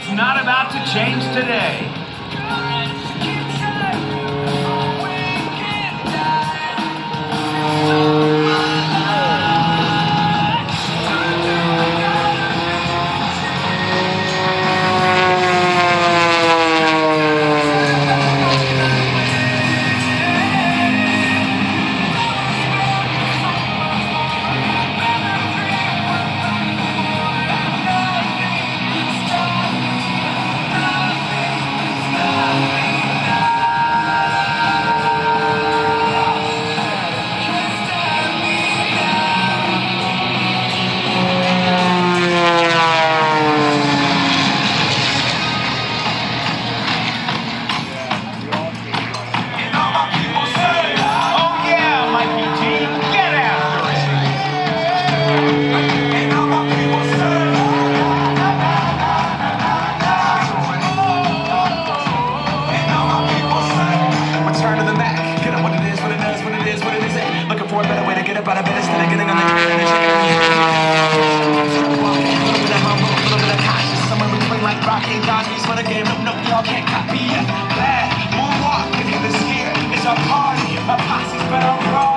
It's not about to change today. Looking for a better way to get up out of bed instead of getting on the train and checking in the a little bit of humble, a little bit of conscious, somewhere between like Rocky and Cosby's for the game. Nope, y'all can't copy it. Bad moonwalk, if you're scared, it's a party. My posse's better roll.